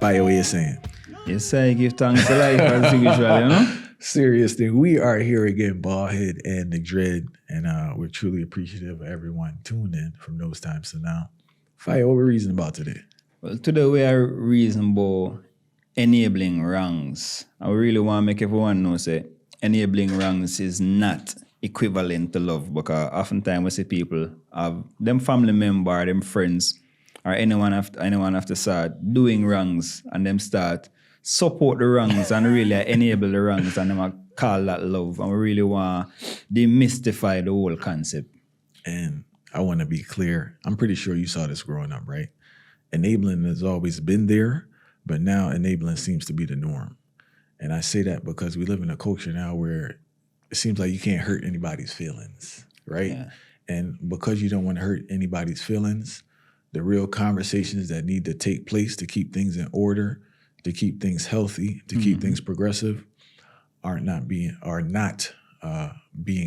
By what you're saying. Yes, I give thanks to life as usual, you know? Serious thing. We are here again, Ballhead and the Dread, and we're truly appreciative of everyone tuned in from those times to now. Fire, what we're reasoning about today? Well, today we are reasoning about enabling wrongs. I really want to make everyone know that enabling wrongs is not equivalent to love, because oftentimes we see people have them family member, them friends, or anyone after start doing wrongs, and them start support the wrongs and really enable the wrongs, and them call that love. And we really want to demystify the whole concept. And I want to be clear. I'm pretty sure you saw this growing up, right? Enabling has always been there, but now enabling seems to be the norm. And I say that because we live in a culture now where it seems like you can't hurt anybody's feelings, right? Yeah. And because you don't want to hurt anybody's feelings, the real conversations that need to take place to keep things in order, to keep things healthy, to keep things progressive, are not being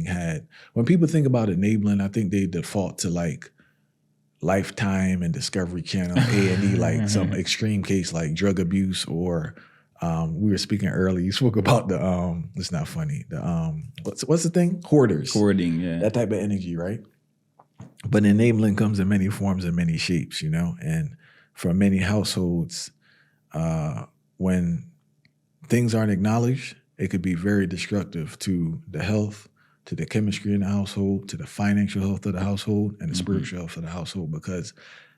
had. When people think about enabling, I think they default to like Lifetime and Discovery Channel, A&E, like some extreme case like drug abuse, or we were speaking earlier. You spoke about the it's not funny. The what's the thing? Hoarders. Hoarding, yeah. That type of energy, right? But enabling comes in many forms and many shapes, you know. And for many households, when things aren't acknowledged, it could be very destructive to the health, to the chemistry in the household, to the financial health of the household, and the spiritual health of the household, because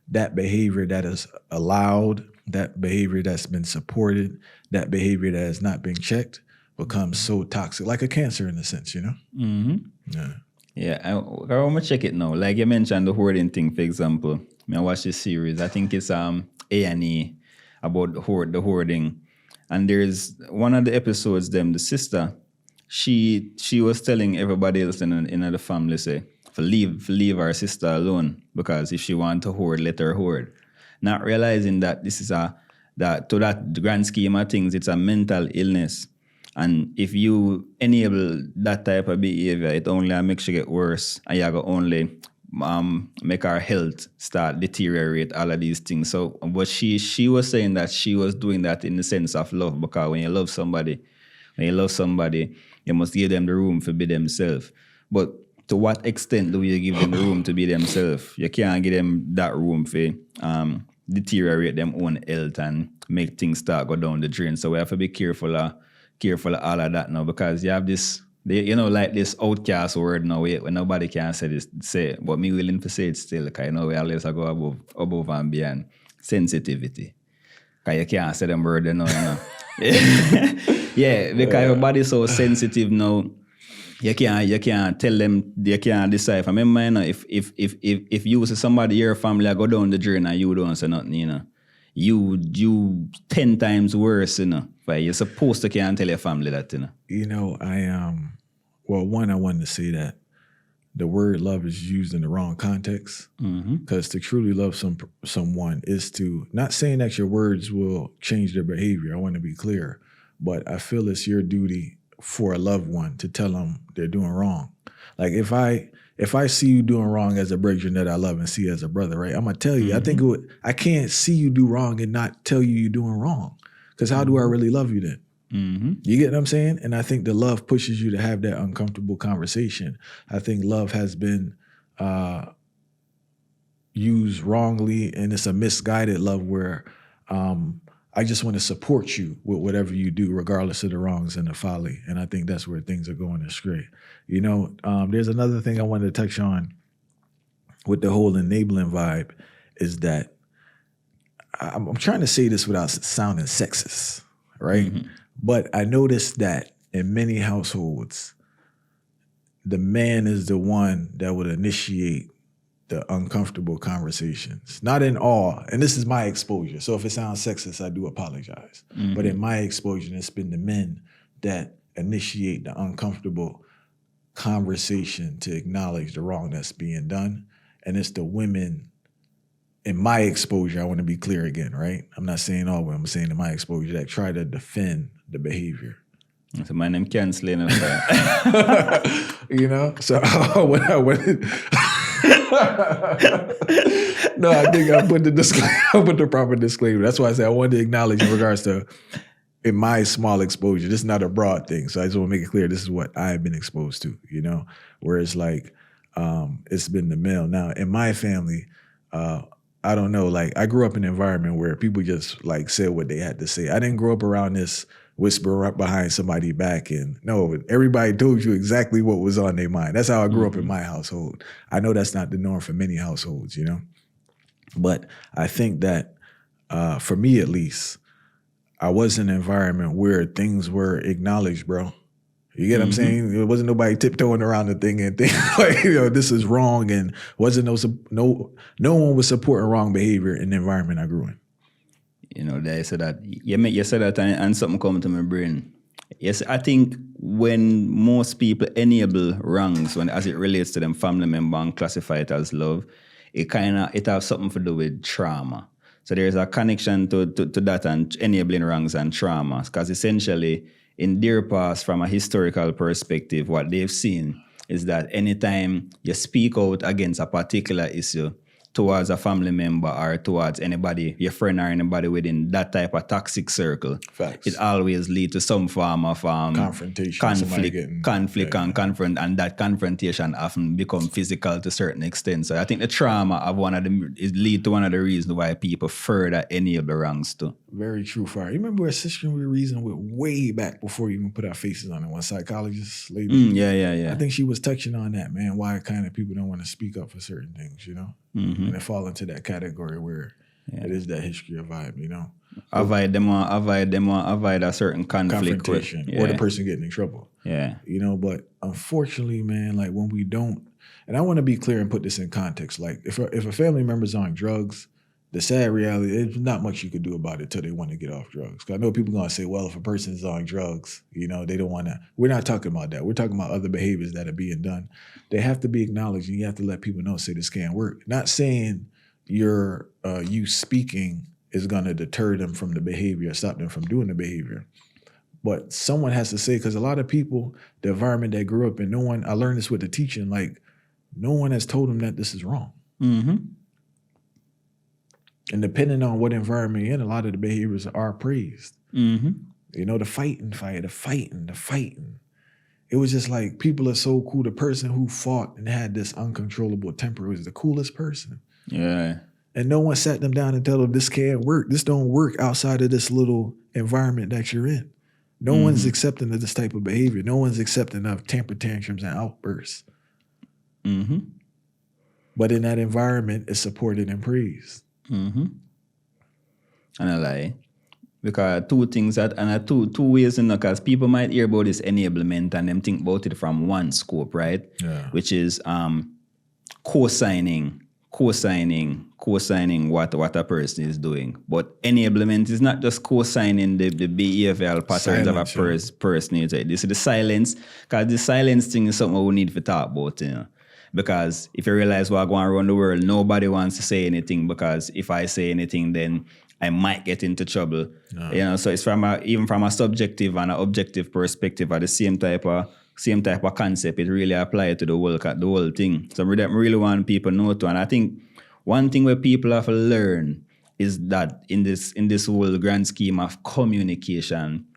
that behavior that is allowed, that behavior that's been supported, that behavior that has not been checked becomes so toxic, like a cancer in a sense, you know? Yeah. Yeah, I want to check it now. Like you mentioned the hoarding thing, for example. I watched this series. I think it's A&E about the hoarding. And there's one of the episodes, the sister, she was telling everybody else in the family, say, to leave our sister alone, because if she want to hoard, let her hoard. Not realizing that this is to that grand scheme of things, it's a mental illness. And if you enable that type of behavior, it only makes you get worse, and you go only make our health start deteriorate, all of these things. So, but she was saying that she was doing that in the sense of love, because when you love somebody, you must give them the room to be themselves. But to what extent do you give them the room to be themselves? You can't give them that room for deteriorate them own health and make things start go down the drain. So we have to be careful of all of that now, because you have this, like this outcast word now, when nobody can say it, but me willing to say it still, because we always go above and beyond sensitivity. Because you can't say them word now, Yeah, because everybody's so sensitive now. You can't tell them, you can't decipher. Remember, if you see somebody, your family, go down the drain and you don't say nothing, you 10 times worse, But you're supposed to can't tell your family that, I wanted to say that the word love is used in the wrong context. Because to truly love someone is to, not saying that your words will change their behavior. I want to be clear. But I feel it's your duty for a loved one to tell them they're doing wrong. Like if I see you doing wrong as a brethren that I love and see as a brother, right? I'm gonna tell you. I can't see you do wrong and not tell you you're doing wrong. Because how do I really love you then? You get what I'm saying? And I think the love pushes you to have that uncomfortable conversation. I think love has been used wrongly, and it's a misguided love where I just want to support you with whatever you do, regardless of the wrongs and the folly. And I think that's where things are going astray. There's another thing I wanted to touch on with the whole enabling vibe is that I'm trying to say this without sounding sexist, right? But I noticed that in many households, the man is the one that would initiate the uncomfortable conversations. Not in all, and this is my exposure. So if it sounds sexist, I do apologize. But in my exposure, it's been the men that initiate the uncomfortable conversation to acknowledge the wrong that's being done. And it's the women, in my exposure, I want to be clear again, right? I'm not saying all women, I'm saying in my exposure, that try to defend the behavior. So my name canceling. So when No, I think I put the disclaimer. I put the proper disclaimer. That's why I said I wanted to acknowledge in regards to in my small exposure. This is not a broad thing, so I just want to make it clear. This is what I have been exposed to. You know, where it's like it's been the male. Now in my family, I don't know. Like I grew up in an environment where people just like said what they had to say. I didn't grow up around this whisper up behind somebody's back, and no, everybody told you exactly what was on their mind. That's how I grew up in my household. I know that's not the norm for many households, you know, but I think that for me at least, I was in an environment where things were acknowledged, bro. You get what I'm saying? It wasn't nobody tiptoeing around the thing and thinking like, you know, this is wrong, and wasn't no one was supporting wrong behavior in the environment I grew in. You know, they said that you said that, and something come to my brain. Yes, I think when most people enable wrongs when as it relates to them family member and classify it as love, it has something to do with trauma. So there's a connection to that and enabling wrongs and trauma, because essentially in their past, from a historical perspective, what they've seen is that anytime you speak out against a particular issue towards a family member or towards anybody, your friend or anybody within that type of toxic circle, Facts. it always leads to some form of Confrontation, conflict and confront, and that confrontation often become physical to a certain extent. So I think the trauma of lead to one of the reasons why people further enable wrongs too. Very true, fire. You remember a session we reasoned with way back before we even put our faces on it, one psychologist lady? Yeah. I think she was touching on that, man, why kind of people don't want to speak up for certain things, you know? And they fall into that category where it is that history of vibe, you know? Avoid a certain conflict. Confrontation or the person getting in trouble. Yeah. You know, but unfortunately, man, like when we don't, and I want to be clear and put this in context, like if a family member's on drugs, the sad reality, there's not much you could do about it till they want to get off drugs. Because I know people are going to say, well, if a person's on drugs, you know, they don't want to. We're not talking about that. We're talking about other behaviors that are being done. They have to be acknowledged, and you have to let people know, say this can't work. Not saying you speaking is going to deter them from the behavior, stop them from doing the behavior. But someone has to say, because a lot of people, the environment they grew up in, I learned this with the teaching, like no one has told them that this is wrong. And depending on what environment you're in, a lot of the behaviors are praised. You know, the fighting. It was just like, people are so cool. The person who fought and had this uncontrollable temper was the coolest person. Yeah. And no one sat them down and told them, this can't work. This don't work outside of this little environment that you're in. No one's accepting of this type of behavior. No one's accepting of temper tantrums and outbursts. But in that environment, it's supported and praised. And I lie. Because two things two ways in because people might hear about this enablement and them think about it from one scope, right? Yeah. Which is co-signing what a person is doing. But enablement is not just co-signing the behavioral patterns of a person. This is the silence, because the silence thing is something we need to talk about, you know. Because if you realize what's going around the world, nobody wants to say anything, because if I say anything, then I might get into trouble. No. You know, so it's even from a subjective and an objective perspective, at the same type of concept, it really applies to the whole thing. So I really want people to know too. And I think one thing where people have to learn is that in this whole grand scheme of communication,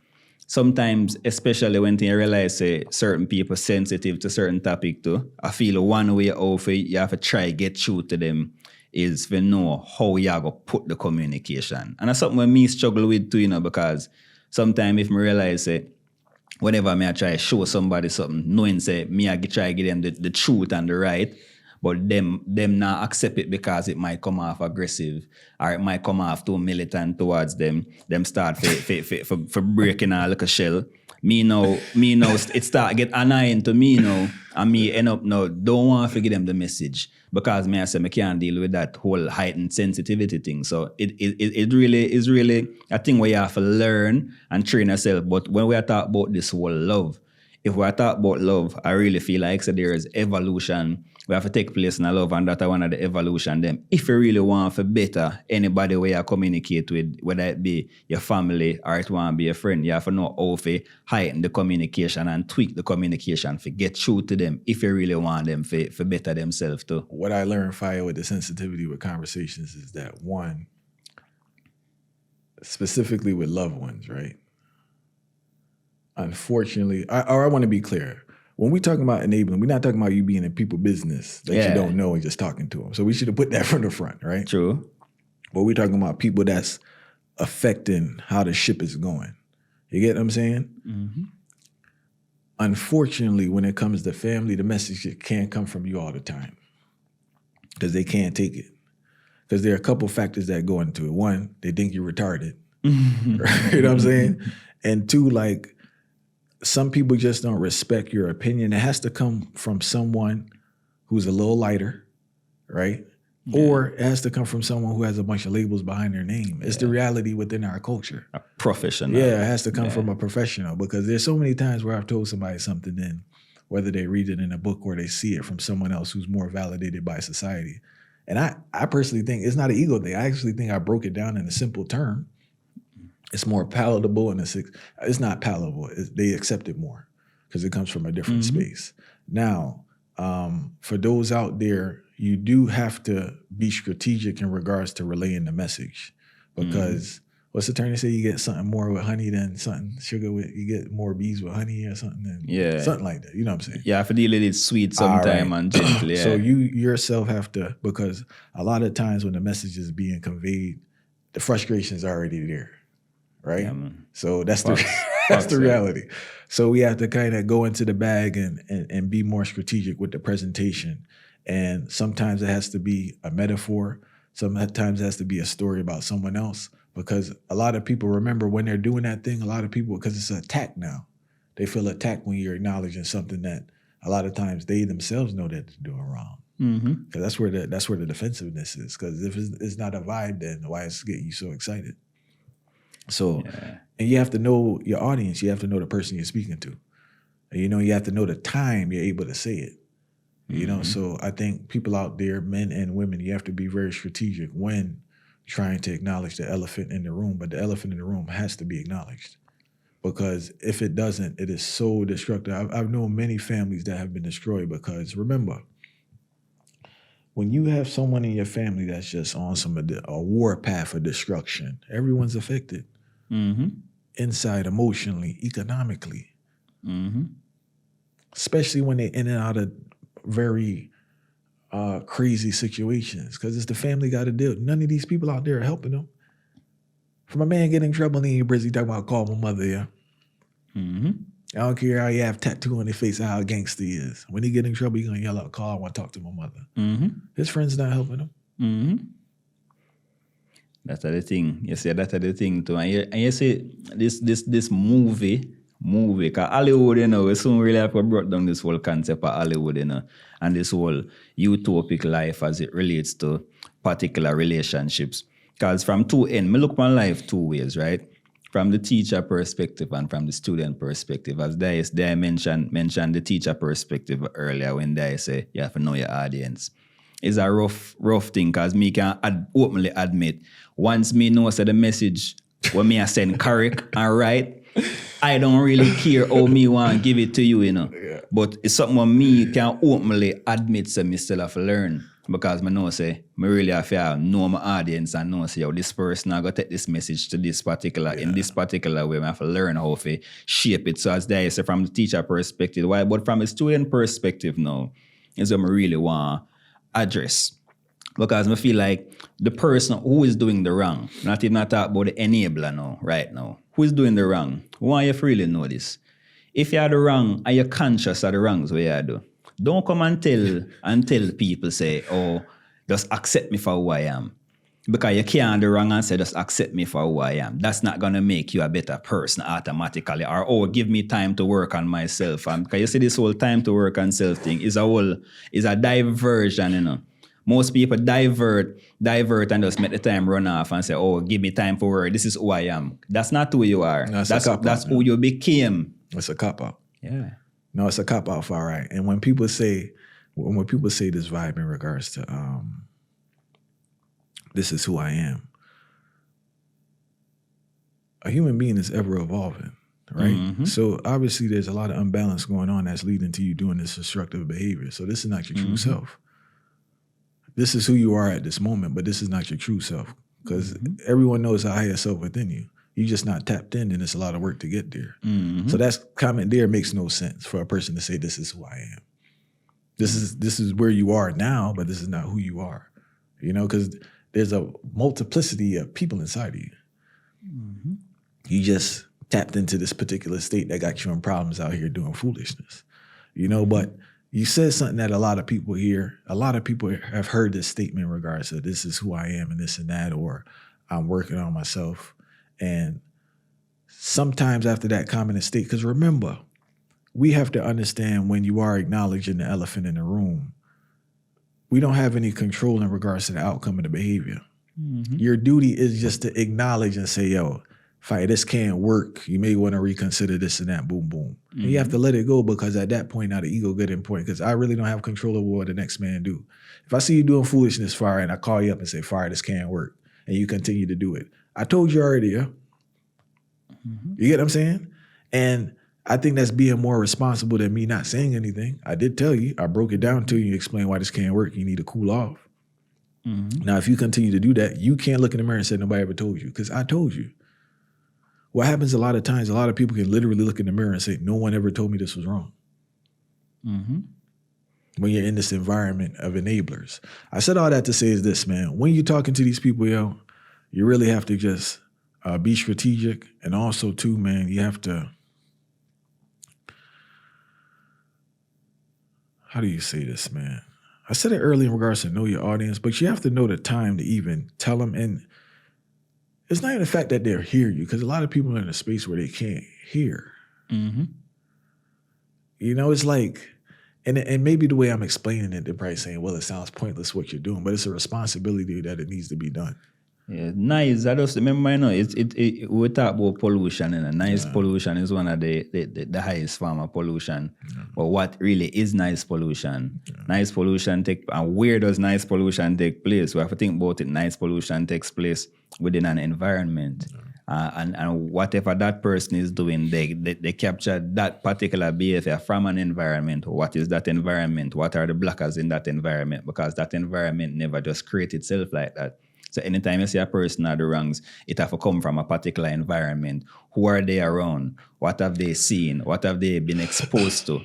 sometimes, especially when you realize certain people sensitive to certain topic too, I feel one way out you have to try get through to them is to know how you are going to put the communication. And that's something me struggle with too, you know, because sometimes if I realize whenever I try to show somebody something, knowing me I try to give them the truth and the right, but them not accept it because it might come off aggressive or it might come off too militant towards them. Them start for breaking a little shell. Me now, it start get annoying to me now, and me end up now don't want to give them the message because I can't deal with that whole heightened sensitivity thing. So it really is really a thing where you have to learn and train yourself. But when we are talking about this whole love, if we are talking about love, I really feel like there is evolution we have to take place in a love, and that's one of the evolution them. If you really want for better anybody where you communicate with, whether it be your family or it want to be a friend, you have to know how to heighten the communication and tweak the communication to get through to them if you really want them for better themselves too. What I learned, Fire, with the sensitivity with conversations is that, one, specifically with loved ones, right? Unfortunately, I want to be clear. When we talking about enabling, we're not talking about you being in people business that you don't know and just talking to them. So we should have put that from the front, right? True. But we're talking about people that's affecting how the ship is going. You get what I'm saying? Mm-hmm. Unfortunately, when it comes to family, the message can't come from you all the time because they can't take it. Because there are a couple factors that go into it. One, they think you're retarded. Right? You know what I'm saying? And two, like, some people just don't respect your opinion. It has to come from someone who's a little lighter, right? Yeah. Or it has to come from someone who has a bunch of labels behind their name. It's the reality within our culture. A professional. Yeah, it has to come from a professional, because there's so many times where I've told somebody something, and whether they read it in a book or they see it from someone else who's more validated by society. And I personally think it's not an ego thing. I actually think I broke it down in a simple term. It's more palatable, and it's not palatable. They accept it more because it comes from a different space. Now, for those out there, you do have to be strategic in regards to relaying the message, because what's the term they say? You get something more with honey than something sugar with. You get more bees with honey or something. Something like that. You know what I'm saying? Yeah, I have to deal with it sweet sometime and gentle. Yeah. So you yourself have to, because a lot of times when the message is being conveyed, the frustration is already there. Right? Yeah, so that's the reality. So we have to kind of go into the bag and be more strategic with the presentation. And sometimes it has to be a metaphor. Sometimes it has to be a story about someone else, because a lot of people remember when they're doing that thing, a lot of people, because it's an attack now, they feel attacked when you're acknowledging something that a lot of times they themselves know that they're doing wrong. Because that's where the defensiveness is. Because if it's not a vibe, then why is it getting you so excited? So, and you have to know your audience. You have to know the person you're speaking to. And, you have to know the time you're able to say it. You know, so I think people out there, men and women, you have to be very strategic when trying to acknowledge the elephant in the room. But the elephant in the room has to be acknowledged, because if it doesn't, it is so destructive. I've known many families that have been destroyed because, remember, when you have someone in your family that's just on a war path of destruction, everyone's affected. Inside, emotionally, economically. Especially when they're in and out of very crazy situations, because it's the family got to deal. None of these people out there are helping them. From a man getting in trouble, and you're busy talking about call my mother, yeah? I don't care how you have tattoo on their face or how gangster he is. When he get in trouble, you're going to yell out, call, I want to talk to my mother. His friends not helping him. That's the thing. You say that's the thing too. And you see this movie, because Hollywood, we soon really have to brought down this whole concept of Hollywood, and this whole utopic life as it relates to particular relationships. Because from two ends, me look on life two ways, right? From the teacher perspective and from the student perspective. As they mentioned the teacher perspective earlier, when they say you have to know your audience. It's a rough thing, because me can openly admit, once me know the message when me I send correct and right, I don't really care how me want to give it to you, Yeah. But it's something that me can openly admit, so me still have to learn. Because I know, say, I really have to know my audience and know, say, this person I got to take this message to this particular, in this particular way. I have to learn how to shape it. So as they say, from the teacher perspective, why? But from a student perspective now, is what I really want to address. Because I feel like the person who is doing the wrong, not even talk about the enabler now, right now, who is doing the wrong, why you really know this? If you are the wrong, are you conscious of the wrongs what you do? Don't come and tell people, say, oh, just accept me for who I am. Because you can't do wrong and say, just accept me for who I am. That's not going to make you a better person automatically. Or, oh, give me time to work on myself. Because you see this whole time to work on self thing is a diversion, Most people divert and just make the time run off and say, oh, give me time for work. This is who I am. That's not who you are. No, that's who you became. It's a cop-out. Yeah. No, it's a cop-out, all right. And when people say when people say this vibe in regards to this is who I am, a human being is ever evolving, right? So obviously there's a lot of unbalance going on that's leading to you doing this destructive behavior. So this is not your true self. This is who you are at this moment, but this is not your true self, because everyone knows a higher self within you. You're just not tapped in, and it's a lot of work to get there. So that comment there makes no sense for a person to say, this is who I am. This is where you are now, but this is not who you are. You know, because there's a multiplicity of people inside of you. You just tapped into this particular state that got you in problems out here doing foolishness. You know, but you said something that a lot of people have heard this statement in regards to this is who I am and this and that, or I'm working on myself. And sometimes after that comment is stated, because remember, we have to understand when you are acknowledging the elephant in the room, we don't have any control in regards to the outcome of the behavior. Your duty is just to acknowledge and say, yo, fire, this can't work. You may want to reconsider this and that, boom, boom. And you have to let it go, because at that point, now the ego get in point, because I really don't have control over what the next man do. If I see you doing foolishness, fire, and I call you up and say, fire, this can't work, and you continue to do it, I told you already, yeah? You get what I'm saying? And I think that's being more responsible than me not saying anything. I did tell you, I broke it down to you, explain why this can't work. You need to cool off. Now, if you continue to do that, you can't look in the mirror and say, nobody ever told you, because I told you. What happens a lot of times, a lot of people can literally look in the mirror and say, no one ever told me this was wrong. When you're in this environment of enablers. I said all that to say is this, man. When you're talking to these people, yo, you really have to just be strategic. And also, too, man, you have to, how do you say this, man? I said it earlier in regards to know your audience, but you have to know the time to even tell them. And it's not even the fact that they'll hear you, because a lot of people are in a space where they can't hear. You know, it's like, and maybe the way I'm explaining it, they're probably saying, well, it sounds pointless what you're doing, but it's a responsibility that it needs to be done. Yeah, noise. I just remember, you know, we talk about pollution, and noise pollution is one of the highest form of pollution. But what really is noise pollution? Noise pollution and where does noise pollution take place? We have to think about it. Noise pollution takes place within an environment. And whatever that person is doing, they capture that particular behavior from an environment. What is that environment? What are the blockers in that environment? Because that environment never just creates itself like that. So anytime you see a person at the wrongs, it have to come from a particular environment. Who are they around? What have they seen? What have they been exposed to?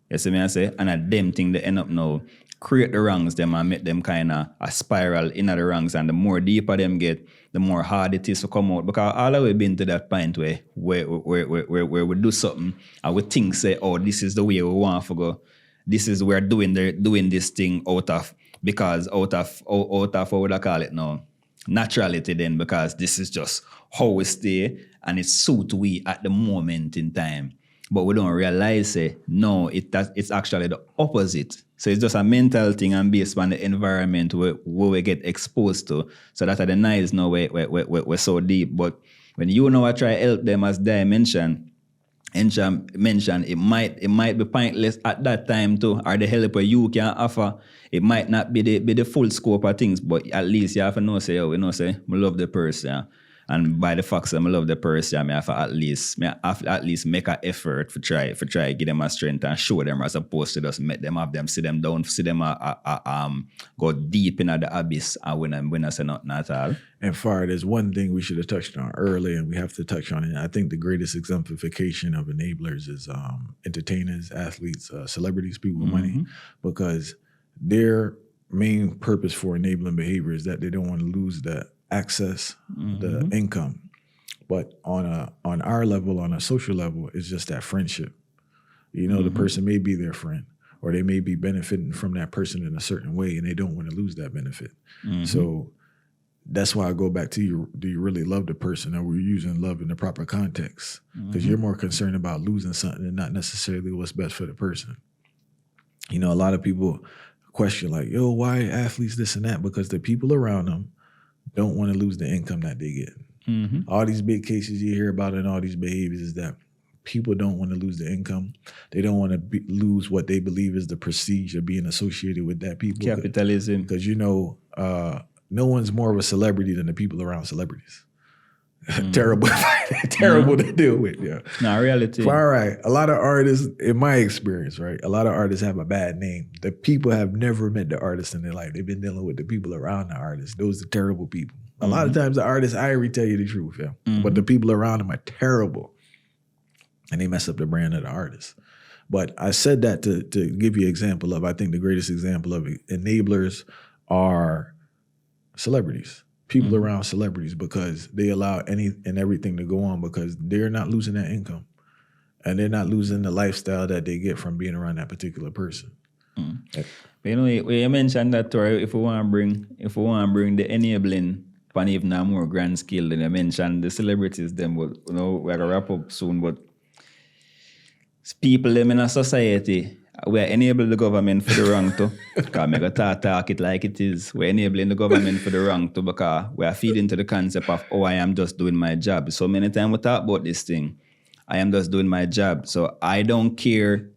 You see me I say? And at them thing they end up now create the wrongs them and make them kind of a spiral in the wrongs. And the more deeper them get, the more hard it is to come out. Because all of we been to that point where we do something and we think say, oh, this is the way we want to go. This is we're doing this thing out of how would I call it now? Naturality then, because this is just how we stay and it suits we at the moment in time. But we don't realize no, it's actually the opposite. So it's just a mental thing and based on the environment where we get exposed to. So that the nice now we're so deep. But when you know I try to help them, as Dai mentioned, it might be pointless at that time too, or the help you can offer. It might not be the full scope of things, but at least you have to know say, oh, you know, say, I love the person. And by the fact that I love the person, I have to at least make an effort for try give them a strength and show them, as opposed to just make them have them, see them down, see them go deep into the abyss and when I say nothing at all. And Far, there's one thing we should have touched on earlier, and we have to touch on it. I think the greatest exemplification of enablers is entertainers, athletes, celebrities, people with money, because their main purpose for enabling behavior is that they don't want to lose the access, the income. But on our level, on a social level, it's just that friendship. You know, the person may be their friend, or they may be benefiting from that person in a certain way, and they don't want to lose that benefit. So that's why I go back to you. Do you really love the person? Or we're using love in the proper context? Because you're more concerned about losing something and not necessarily what's best for the person. You know, a lot of people question like, yo, why athletes this and that? Because the people around them don't want to lose the income that they get. All these big cases you hear about and all these behaviors is that people don't want to lose the income. They don't want to lose what they believe is the prestige of being associated with that people. Capitalism. Because, no one's more of a celebrity than the people around celebrities. Terrible to deal with. Yeah. No, reality. All right. A lot of artists, in my experience, right, a lot of artists have a bad name. The people have never met the artist in their life. They've been dealing with the people around the artist. Those are terrible people. A lot of times the artists, I already tell you the truth, yeah. But the people around them are terrible. And they mess up the brand of the artist. But I said that to give you an example of, I think the greatest example of enablers are celebrities. People around celebrities, because they allow any and everything to go on because they're not losing that income. And they're not losing the lifestyle that they get from being around that particular person. But you mentioned that, Tori, if we want to bring the enabling on even a more grand scale, then you mentioned the celebrities, them, but we're going to wrap up soon, but people them in a society, we're enabling the government for the wrong to. Because I'm going to talk it like it is. We're enabling the government for the wrong to because we're feeding to the concept of, I am just doing my job. So many times we talk about this thing. I am just doing my job. So I don't care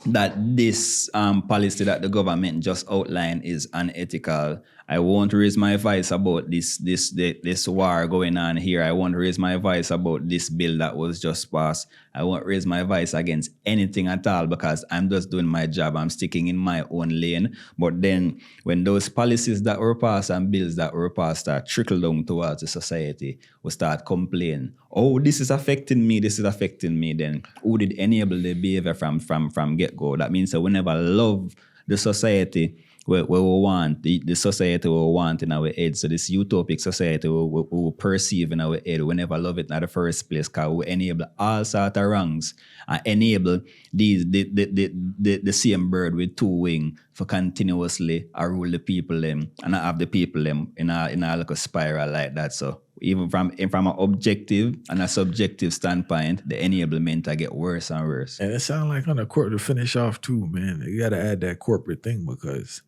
that this policy that the government just outlined is unethical. I won't raise my voice about this war going on here. I won't raise my voice about this bill that was just passed. I won't raise my voice against anything at all because I'm just doing my job. I'm sticking in my own lane. But then when those policies that were passed and bills that were passed start trickle down towards the society, we start complaining. Oh, this is affecting me. Then who did enable the behavior from get-go? That means that we never love the society where we want, the society we want in our head. So this utopic society we perceive in our head, we never love it in the first place because we enable all sorts of wrongs and enable the same bird with two wings for continuously rule the people them and have the people them in a like a spiral like that. So even from an objective and a subjective standpoint, the enablement I get worse and worse. And it sounds like on the court to finish off too, man. You got to add that corporate thing because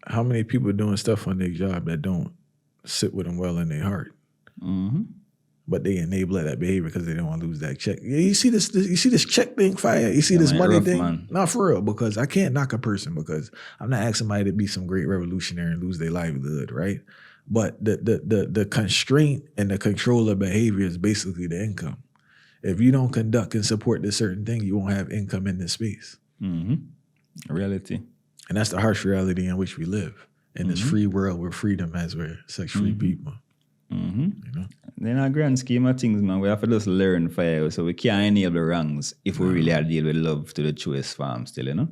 how many people doing stuff on their job that don't sit with them well in their heart, but they enable that behavior because they don't want to lose that check. Yeah, you see this check thing, fire. You see this money rough, thing. Man. Not for real, because I can't knock a person because I'm not asking somebody to be some great revolutionary and lose their livelihood, right? But the constraint and the control of behavior is basically the income. If you don't conduct and support this certain thing, you won't have income in this space. Reality. And that's the harsh reality in which we live in this free world with freedom as we're sex-free people. You know? In a grand scheme of things, man, we have to just learn fire. So we can't enable the wrongs if we really are deal with love to the truest form still, you know?